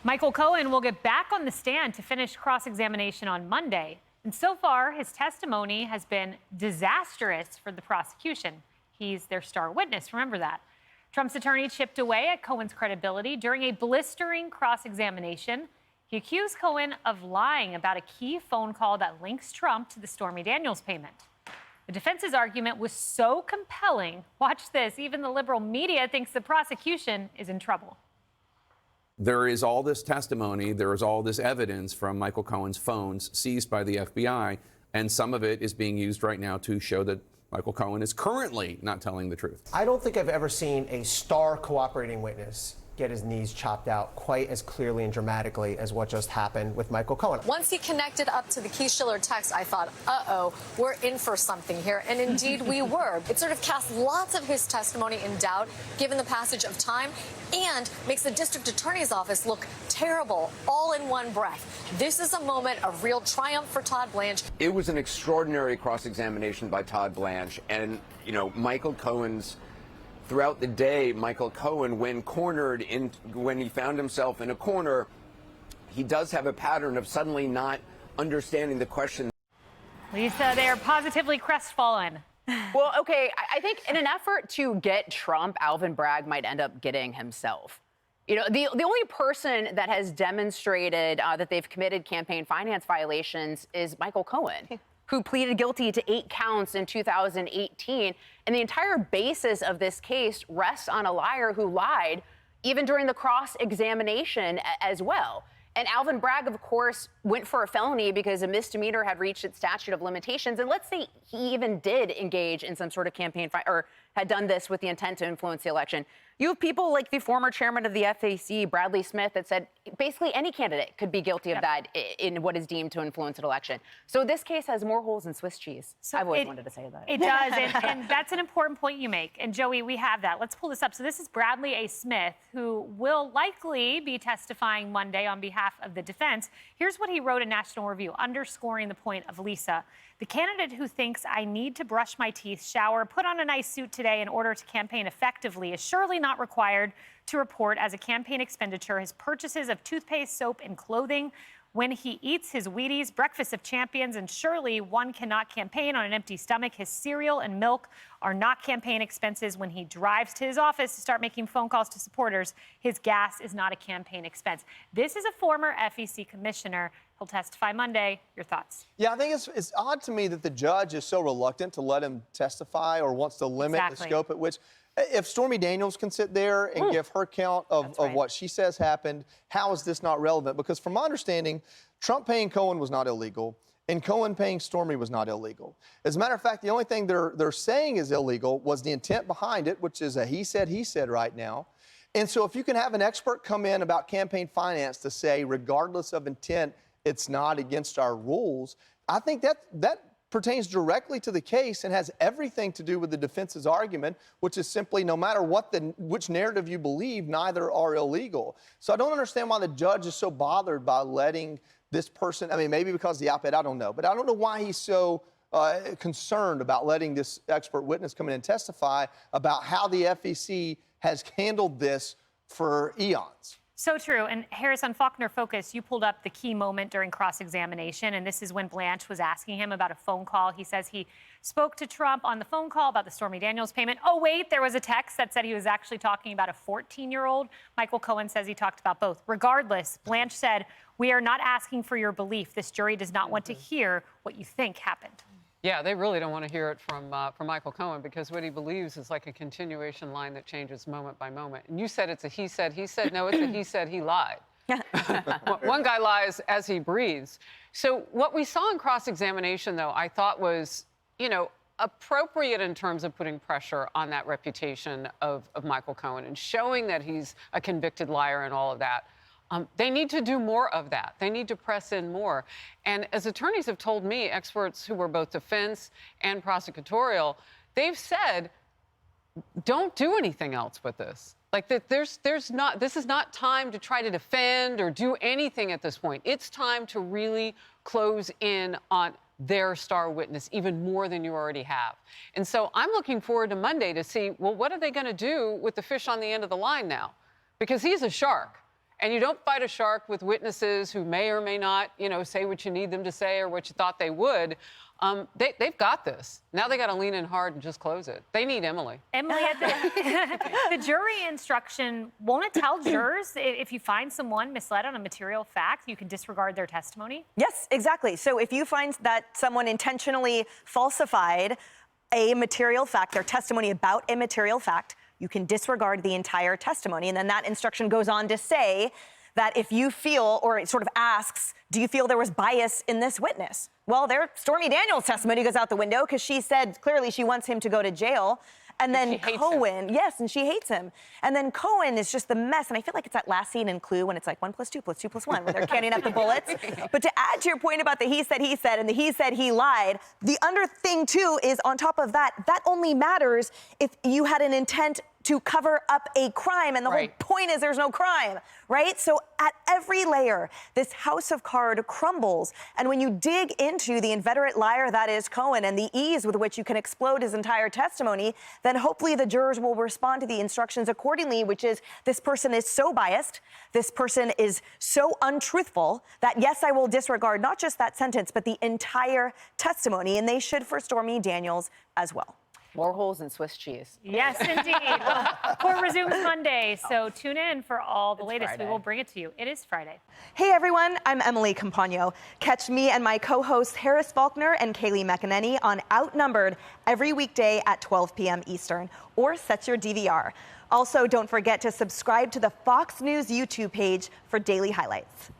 Michael Cohen will get back on the stand to finish cross-examination on Monday. And so far, his testimony has been disastrous for the prosecution. He's their star witness, remember that. Trump's attorney chipped away at Cohen's credibility during a blistering cross-examination. He accused Cohen of lying about a key phone call that links Trump to the Stormy Daniels payment. The defense's argument was so compelling. Watch this. Even the liberal media thinks the prosecution is in trouble. There is all this testimony, there is all this evidence from Michael Cohen's phones seized by the FBI, and some of it is being used right now to show that Michael Cohen is currently not telling the truth. I don't think I've ever seen a star cooperating witness get his knees chopped out quite as clearly and dramatically as what just happened with Michael Cohen. Once he connected up to the Keys-Schiller text, I thought, uh-oh, we're in for something here. And indeed we were. It sort of casts lots of his testimony in doubt, given the passage of time, and makes the district attorney's office look terrible, all in one breath. This is a moment of real triumph for Todd Blanche. It was an extraordinary cross-examination by Todd Blanche. And, Michael Cohen's throughout the day, Michael Cohen, when he found himself in a corner, he does have a pattern of suddenly not understanding the question. Lisa, they are positively crestfallen. Well, okay, I think in an effort to get Trump, Alvin Bragg might end up getting himself. The only person that has demonstrated that they've committed campaign finance violations is Michael Cohen, who pleaded guilty to 8 counts in 2018. And the entire basis of this case rests on a liar who lied even during the cross-examination as well. And Alvin Bragg, of course, went for a felony because a misdemeanor had reached its statute of limitations. And let's say he even did engage in some sort of campaign or had done this with the intent to influence the election. You have people like the former chairman of the FAC, Bradley Smith, that said basically any candidate could be guilty of that in what is deemed to influence an election. So this case has more holes than Swiss cheese. So I've always wanted to say that. It does, and that's an important point you make. And Joey, we have that. Let's pull this up. So this is Bradley A. Smith, who will likely be testifying Monday on behalf of the defense. Here's what he wrote in National Review, underscoring the point of Lisa. The candidate who thinks I need to brush my teeth, shower, put on a nice suit today in order to campaign effectively is surely not required to report as a campaign expenditure his purchases of toothpaste, soap, and clothing when he eats his Wheaties, breakfast of champions, and surely one cannot campaign on an empty stomach. His cereal and milk are not campaign expenses. When he drives to his office to start making phone calls to supporters, his gas is not a campaign expense. This is a former FEC commissioner. He'll testify Monday. Your thoughts? Yeah, I think it's odd to me that the judge is so reluctant to let him testify or wants to limit the scope at which. If Stormy Daniels can sit there and give her count of what she says happened, how is this not relevant? Because from my understanding, Trump paying Cohen was not illegal, and Cohen paying Stormy was not illegal. As a matter of fact, the only thing they're saying is illegal was the intent behind it, which is a he said right now. And so if you can have an expert come in about campaign finance to say, regardless of intent, it's not against our rules, I think that pertains directly to the case and has everything to do with the defense's argument, which is simply no matter which narrative you believe, neither are illegal. So I don't understand why the judge is so bothered by letting this person, I mean, maybe because of the op-ed, I don't know, but I don't know why he's so concerned about letting this expert witness come in and testify about how the FEC has handled this for eons. So true. And Harris, on Faulkner Focus, you pulled up the key moment during cross-examination, and this is when Blanche was asking him about a phone call. He says he spoke to Trump on the phone call about the Stormy Daniels payment. Oh, wait, there was a text that said he was actually talking about a 14-year-old. Michael Cohen says he talked about both. Regardless, Blanche said, we are not asking for your belief. This jury does not want to hear what you think happened. Yeah, they really don't want to hear it from Michael Cohen, because what he believes is like a continuation line that changes moment by moment. And you said it's a he said. No, it's a he said, he lied. One guy lies as he breathes. So what we saw in cross-examination, though, I thought was, appropriate in terms of putting pressure on that reputation of Michael Cohen and showing that he's a convicted liar and all of that. They need to do more of that. They need to press in more. And as attorneys have told me, experts who were both defense and prosecutorial, they've said, don't do anything else with this. Like that this is not time to try to defend or do anything at this point. It's time to really close in on their star witness even more than you already have. And so I'm looking forward to Monday to see, well, what are they going to do with the fish on the end of the line now? Because he's a shark. And you don't fight a shark with witnesses who may or may not, say what you need them to say or what you thought they would. They've got this. Now they got to lean in hard and just close it. They need Emily. Emily, the jury instruction, won't it tell jurors if you find someone misled on a material fact, you can disregard their testimony? Yes, exactly. So if you find that someone intentionally falsified a material fact, their testimony about a material fact, you can disregard the entire testimony. And then that instruction goes on to say that if you feel, or it sort of asks, do you feel there was bias in this witness? Well, Stormy Daniels' testimony goes out the window because she said clearly she wants him to go to jail. And then Cohen, yes, and she hates him. And then Cohen is just the mess. And I feel like it's that last scene in Clue when it's like 1 + 2 + 2 + 1, where they're counting up the bullets. But to add to your point about the he said, and the he said, he lied, the other thing, too, is on top of that, that only matters if you had an intent to cover up a crime. And the whole point is there's no crime, right? So at every layer, this house of cards crumbles. And when you dig into the inveterate liar that is Cohen and the ease with which you can explode his entire testimony, then hopefully the jurors will respond to the instructions accordingly, which is this person is so biased, this person is so untruthful that, yes, I will disregard not just that sentence, but the entire testimony. And they should for Stormy Daniels as well. More holes in Swiss cheese. Yes, indeed. Well, court resumes Monday, so tune in for all the latest. Friday. We will bring it to you. It is Friday. Hey, everyone. I'm Emily Campagno. Catch me and my co-hosts Harris Faulkner and Kaylee McEnany on Outnumbered every weekday at 12 p.m. Eastern, or set your DVR. Also, don't forget to subscribe to the Fox News YouTube page for daily highlights.